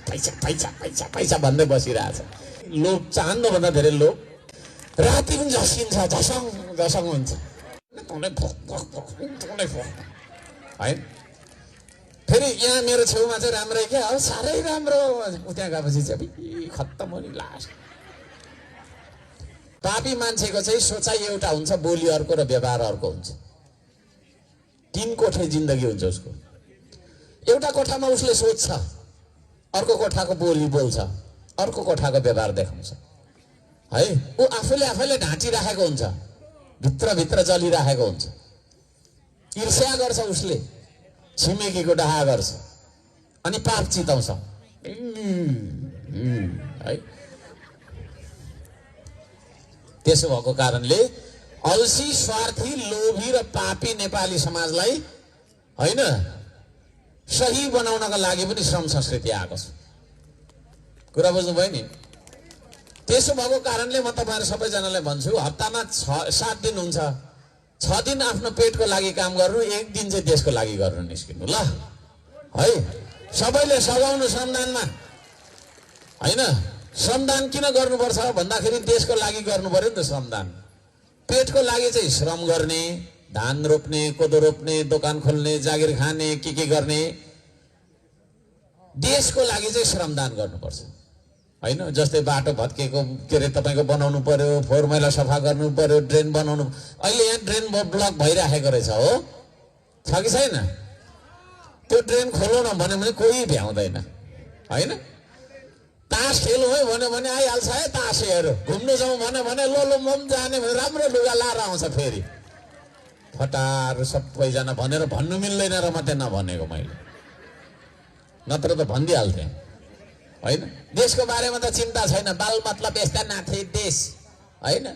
पैसा पैसा पैसा पैसा भन्दै बसिरहेछ। लोभ चाहनुभन्दा धेरै लोभ। राति पनि झस्किन्छ, झसङ झसङ हुन्छ है। फेरि यहाँ मेरो छेउमा चाहिँ राम्रै क्या अब साह्रै राम्रो, त्यहाँ गएपछि चाहिँ खत्तम हो नि लास्ट। पापी मान्छेको चाहिँ सोचाइ एउटा हुन्छ, बोली अर्को र व्यवहार अर्को हुन्छ। 3 कोठे जिन्दगी हुन्छ उसको। एउटा कोठामा उसले सोच्छ, अर्को कोठाको बोली बोल्छ, अर्को कोठाको व्यवहार देखाउँछ है। ऊ आफैले ढाँटिराखेको हुन्छ, भित्रभित्र जलिराखेको हुन्छ। ईर्ष्या गर्छ उसले, छिमेकीको डाहा गर्छ, अनि पाप चिताउँछ है। त्यसो भएको कारणले अल्सी, स्वार्थी, लोभी र पापी नेपाली समाजलाई हैन सही बनाउनका लागि पनि श्रम संस्कृति आएको छ। कुरा बुझ्नुभयो नि? त्यसो भएको कारणले म तपाईहरु सबैजनालाई भन्छु, हप्तामा 7 दिन हुन्छ। 6 दिन आफ्नो पेटको लागि काम गर्नु, 1 दिन चाहिँ देशको लागि गर्नु निस्किनु ल है। सबैले सघाउनु श्रमदानमा हैन। श्रमदान किन गर्नुपर्छ भन्दाखेरि देशको लागि गर्नु पर्यो नि त श्रमदान। पेटको लागि चाहिँ श्रम गर्ने, धान रोप्ने, कोदो रोप्ने, दोकान खोल्ने, जागिर खाने, के गर्ने। देशको लागि चाहिँ श्रमदान गर्नुपर्छ हैन। जस्तै बाटो भत्केको के रे तपाईको बनाउनु पर्यो, फोहोर मैला सफा गर्नु पर्यो, ड्रेन बनाउनु। अहिले यहाँ ड्रेन ब्लक भइराखेको रहेछ हो, छ कि छैन? त्यो ड्रेन खोल्नु न भन्यो भने कोही भ्याउँदैन हैन। तास खेलौँ है भन्यो भने आइहाल्छ है तासेहरू। घुम्नु जाउँ भन्यो भने लो म पनि जाने भने राम्रो लुगा लाएर आउँछ फेरि। फटार सबैजना भनेर भन्नु मिल्दैन र मात्रै नभनेको मैले, नत्र त भनिदिइहाल्थेँ हैन। देशको बारेमा त चिन्ता छैन। बाल मतलब यस्ता नाथे देश हैन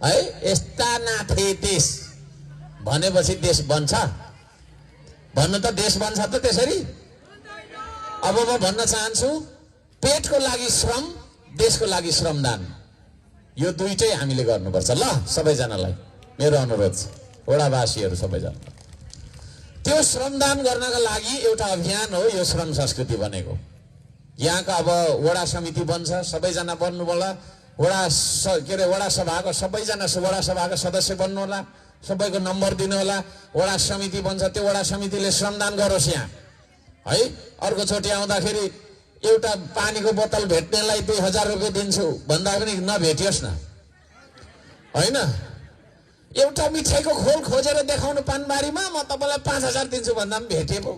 है। यस्ता नाथे देश भनेपछि देश बन्छ? भन्नु त देश बन्छ त त्यसरी? अब म भन्न चाहन्छु, पेटको लागि श्रम, देशको लागि श्रमदान, यो दुईटै हामीले गर्नुपर्छ ल। सबैजनालाई मेरो अनुरोध छ, वडावासीहरू सबैजना। त्यो श्रमदान गर्नका लागि एउटा अभियान हो यो श्रम संस्कृति बनेको। यहाँका अब वडा समिति बन्छ, सबैजना बन्नु होला। वडा सभाको सबैजना वडा सभाका सदस्य बन्नु होला, सबैको नम्बर दिनु होला। वडा समिति बन्छ, त्यो वडा समितिले श्रमदान गरोस् यहाँ है। अर्को चोटि आउँदाखेरि एउटा पानीको बोतल भेट्नेलाई 2000 रुपियाँ दिन्छु भन्दा पनि नभेटियोस् न हैन। एउटा मिठाईको खोल खोजेर देखाउनु पानबारीमा, म तपाईलाई 5000 दिन्छु भन्दा पनि भेटे पो।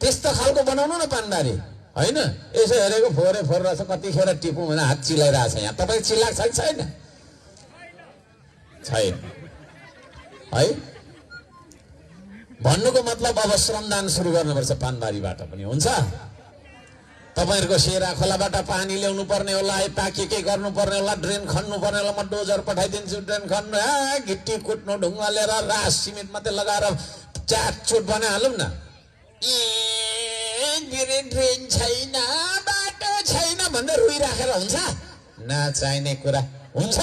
त्यस्तो खालको बनाउनु न पानबारी हैन। यसो हेरेको फोहोर रहेछ, कतिखेर टिपौँ भने हात चिलाइरहेछ। यहाँ तपाईँ चिलाएको छ कि छैन? छैन है। भन्नुको मतलब अब श्रमदान सुरु गर्नुपर्छ पानबारीबाट पनि। हुन्छ? तपाईहरुको सेरा खोलाबाट पानी ल्याउनु पर्ने होला, यता के गर्नु पर्ने होला, ड्रेन खन्नु पर्ने होला। म डोजर पठाइदिन्छु ड्रेन खन्नु। गिट्टी कुट्नु, ढुङ्गा लिएर रास सिमेन्ट मात्रै लगाएर चाटचुट बनाइहालौँ न। ड्रेन छैन, बाटो छैन भन्दै रुइराखेर हुन्छ? नचाहिने कुरा हुन्छ।